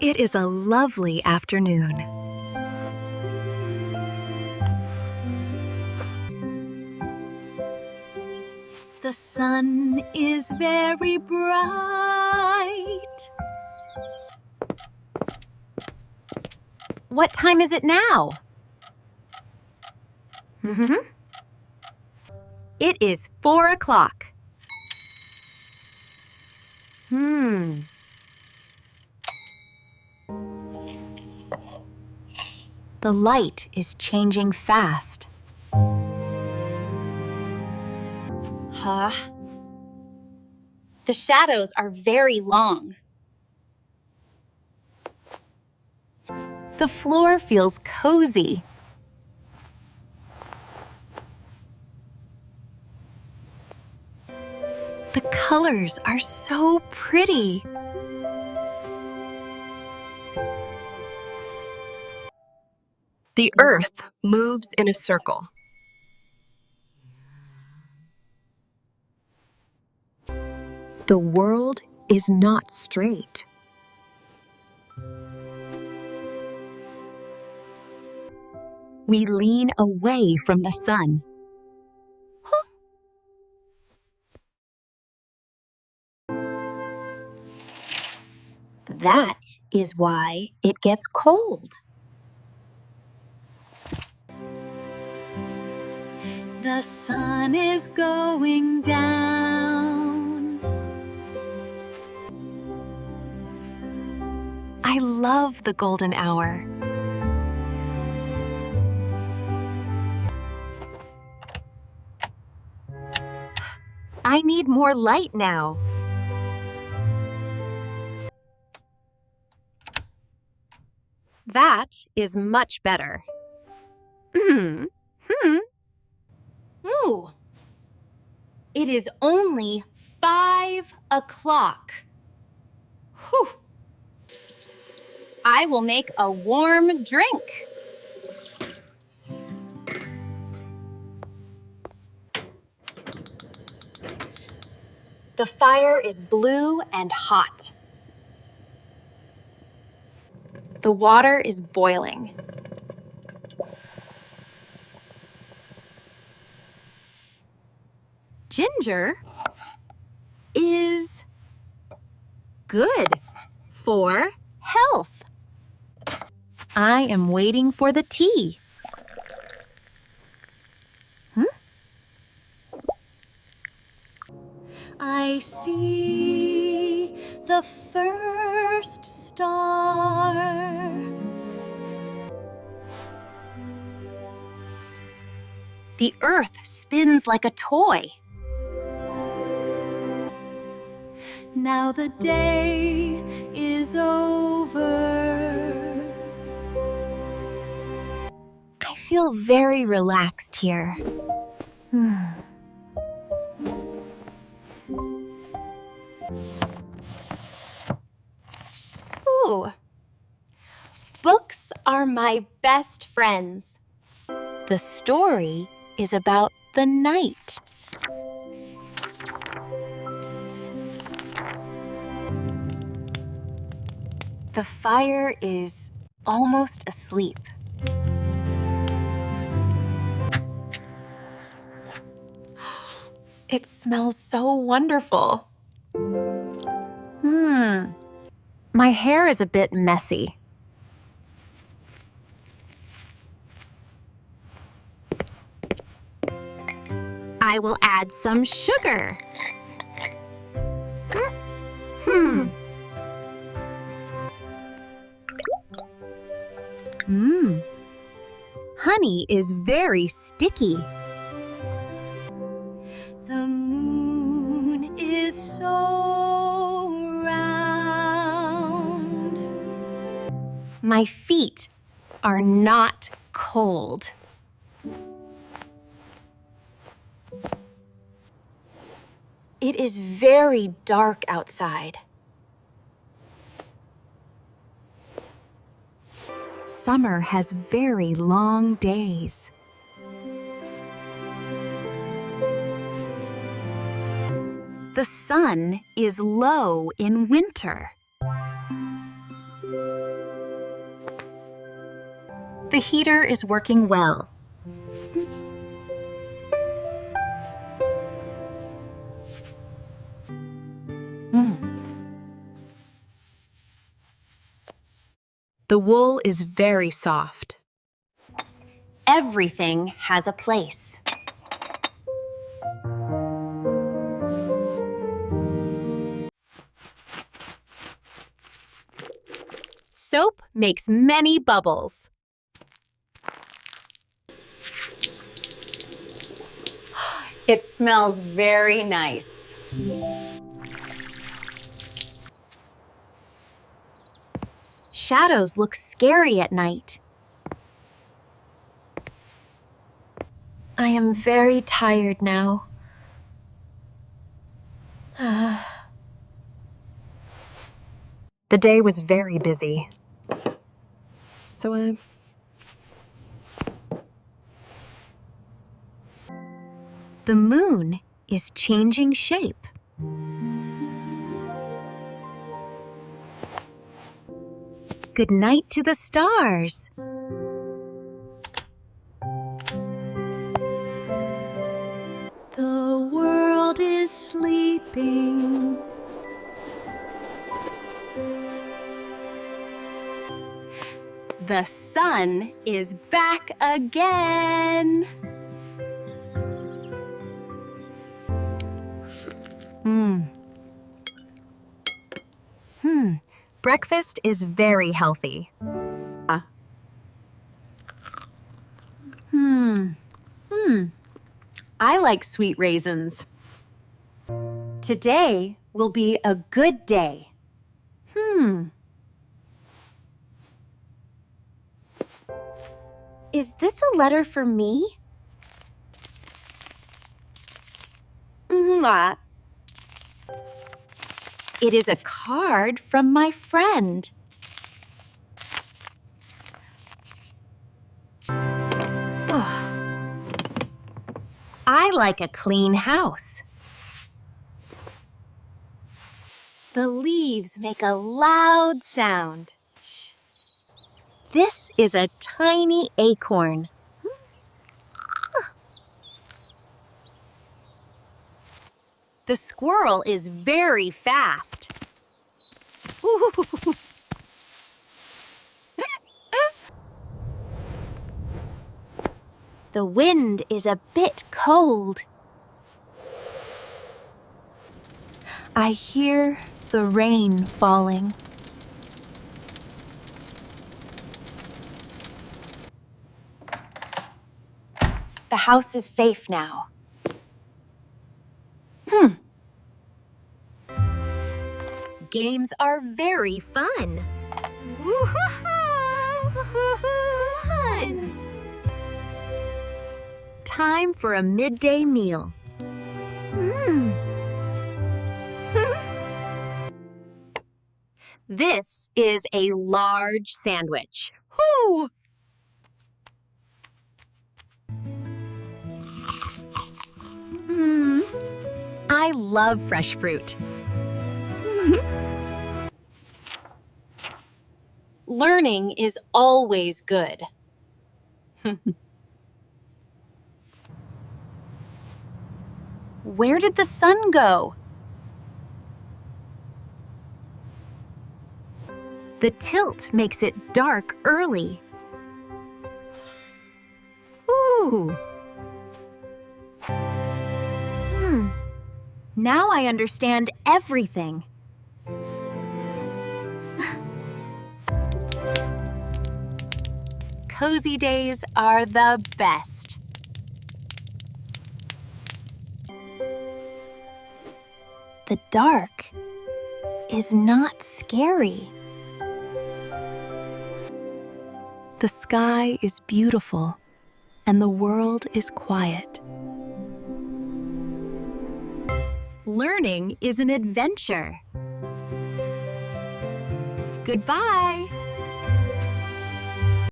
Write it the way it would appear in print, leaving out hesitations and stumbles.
It is a lovely afternoon. The sun is very bright. What time is it now? It is 4 o'clock. The light is changing fast. Huh? The shadows are very long. The floor feels cozy. The colors are so pretty. The earth moves in a circle. The world is not straight. We lean away from the sun. That is why it gets cold. The sun is going down. I love the golden hour. I need more light now. That is much better. Ooh. It is only 5 o'clock. Whew. I will make a warm drink. The fire is blue and hot. The water is boiling. Ginger is good for health. I am waiting for the tea. I see the first star. The earth spins like a toy. Now the day is over. I feel very relaxed here. Ooh. Books are my best friends. The story is about the night. The fire is almost asleep. It smells so wonderful. My hair is a bit messy. I will add some sugar. Honey is very sticky. The moon is so round. My feet are not cold. It is very dark outside. Summer has very long days. The sun is low in winter. The heater is working well. The wool is very soft. Everything has a place. Soap makes many bubbles. It smells very nice. Shadows look scary at night. I am very tired now. The day was very busy. The moon is changing shape. Good night to the stars. The world is sleeping. The sun is back again. Breakfast is very healthy. I like sweet raisins. Today will be a good day. Is this a letter for me? It is a card from my friend. I like a clean house. The leaves make a loud sound. Shh. This is a tiny acorn. The squirrel is very fast. The wind is a bit cold. I hear the rain falling. The house is safe now. Games are very fun. Fun. Time for a midday meal. This is a large sandwich. I love fresh fruit. Learning is always good. Where did the sun go? The tilt makes it dark early. Ooh. Now I understand everything. Cozy days are the best. The dark is not scary. The sky is beautiful and the world is quiet. Learning is an adventure. Goodbye.